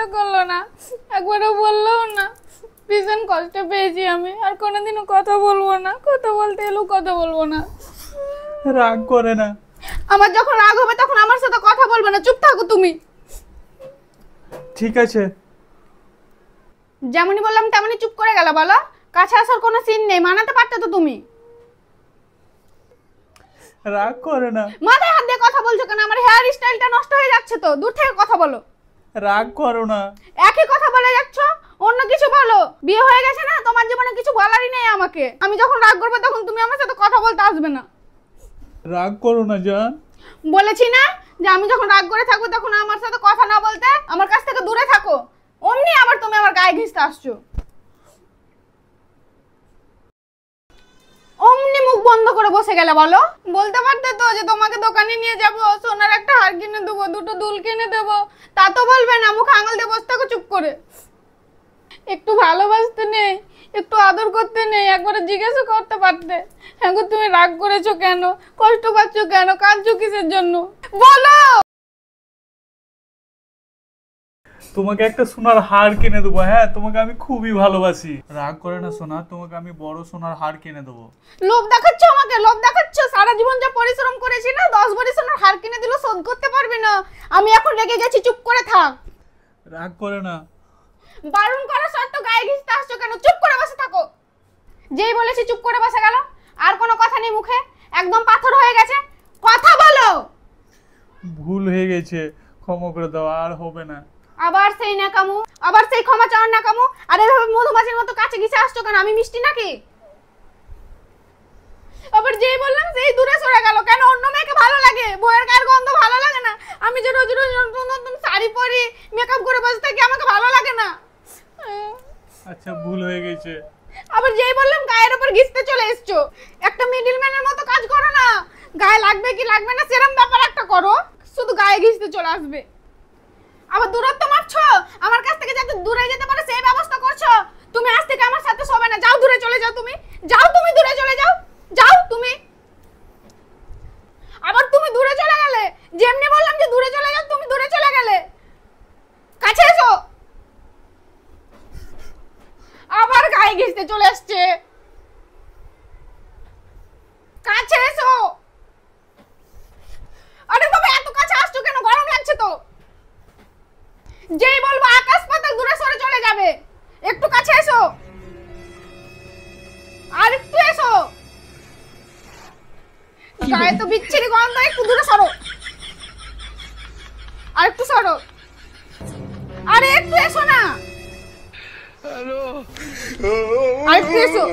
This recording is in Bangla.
মনে করলো না, একবারও বললো না। ভীষণ কষ্ট পেয়েছি আমি, আর কোনোদিনও কথা বলবো না, কথা বলতে এলেও কথা বলবো না। রাগ করে না। আমার যখন রাগ হবে তখন আমার সাথে কথা বলবে না, চুপ থাকো তুমি। ঠিক আছে। যেমনই বললাম তেমনই চুপ করে গেল। বলো, কাছে আসার কোনো সিন নেই, মানাতে পারতে তো তুমি। রাগ করে না। মাথায় হাত দিয়ে কথা বলছো কেন? আমার হেয়ার স্টাইলটা নষ্ট হয়ে যাচ্ছে তো, দূর থেকে কথা বলো। রাগ করো না। একই কথা বলে যাচ্ছ, অন্য কিছু বলো। বিয়ে হয়ে গেছে না, তোমার জীবনে কিছু বলারই নেই আমাকে। আমি যখন রাগ করবো তখন তুমি আমার সাথে কথা বলতে আসবে না। রাগ করো না জান। বলেছি না যে আমি যখন রাগ করে থাকবো তখন আমার সাথে কথা না বলতে, আমার কাছ থেকে দূরে থাকো। অমনি আবার তুমি আমার গায়ে ঘিসতে আসছো। অমনি মুখ বন্ধ করে বসে গেলে। বলো, বলতে পারতে তো যে তোমাকে দোকানে নিয়ে যাব, সোনার একটা হার কিনে দেবো, দুটো দুল কিনে দেবো। তা তো বলবে না, মুখ আঙুল দিয়ে বসে থাকো চুপ করে। একটু ভালোবাসতে নেই, একটু আদর করতে নেই, একবার জিজ্ঞাসা করতে পারতে। হ্যাঁ গো, তুমি রাগ করেছো কেন, কষ্ট পাচ্ছ কেন, কাঁদছো কিসের জন্য বলো। তোমাকে একটা সোনার হার কিনে দেবো। হ্যাঁ, তোমাকে আমি খুবই ভালোবাসি। রাগ করে না সোনা, তোমাকে আমি বড় সোনার হার কিনে দেবো। লোভ দেখাচ্ছ আমাকে, লোভ দেখাচ্ছ। সারা জীবন যা পরিশ্রম করেছি না, 10 ভরি সোনার হার কিনে দিলে শোধ করতে পারবে না। আমি এখন রেগে গেছি, চুপ করে থাক। রাগ করে না। বারণ করা সত্ত্বেও গায়ে ঘিসতে আসছো কেন? চুপ করে বসে থাকো। যেই বলেছি চুপ করে বসে গেল, আর কোনো কথা নেই মুখে, একদম পাথর হয়ে গেছে। কথা বলো। ভুল হয়ে গেছে, ক্ষমা করে দাও, আর হবে না। আবার সেই নাকামু, আবার সেই ক্ষমা চাওয়ার নাকামু। আর এভাবে মধুমাছির মতো কাছে ঘিসে আসছো কেন? আমি মিষ্টি নাকি? আবার যেই বললাম সেই দূরে সরে গেল কেন? অন্য মেয়েকে ভালো লাগে, বইয়ের গায়ের গন্ধ ভালো লাগে না? আমি যে রোজ রোজ নতুন নতুন শাড়ি পরি, মেকআপ করে বসে থাকি, আমাকে ভালো লাগে না? আচ্ছা, ভুল হয়ে গেছে। আবার যেই বললাম গায়ের উপর ঘিসতে চলে এসছো। একটা মিডলম্যানের মতো কাজ করো না। গায়ে লাগবে কি লাগবে না সেরকম ব্যাপার একটা করো, শুধু গায়ে ঘিসতে চলে আসবে। আবার দূরত্ব মারছো, আমার কাছ থেকে যাতে দূরে যেতে পারে সেই ব্যবস্থা করছো। তুমি আজ থেকে আমার সাথে শোবে না, যাও দূরে চলে যাও। তুমি যাও, তুমি দূরে চলে যাও, যাও তুমি। আবার তুমি দূরে চলে গেলে, যেমনি বললাম যে দূরে চলে যাও, তুমি দূরে চলে গেলে। কাছে এসো। আবার গায়ে ঘিসতে চলে আসছে। কাছে এসো। আরে বাবা, এত কাছে আসছো কেন? গরম লাগছে তো। যেই বলবো আকাশ পাতাল দূরে সরে চলে যাবে। একটু কাছে এসো, আর একটু এসো। গায়ে তো বিচ্ছিরি গন্ধ, একটু দূরে সরো, আর একটু সরো। আরে একটু এসো না, আর একটু এসো।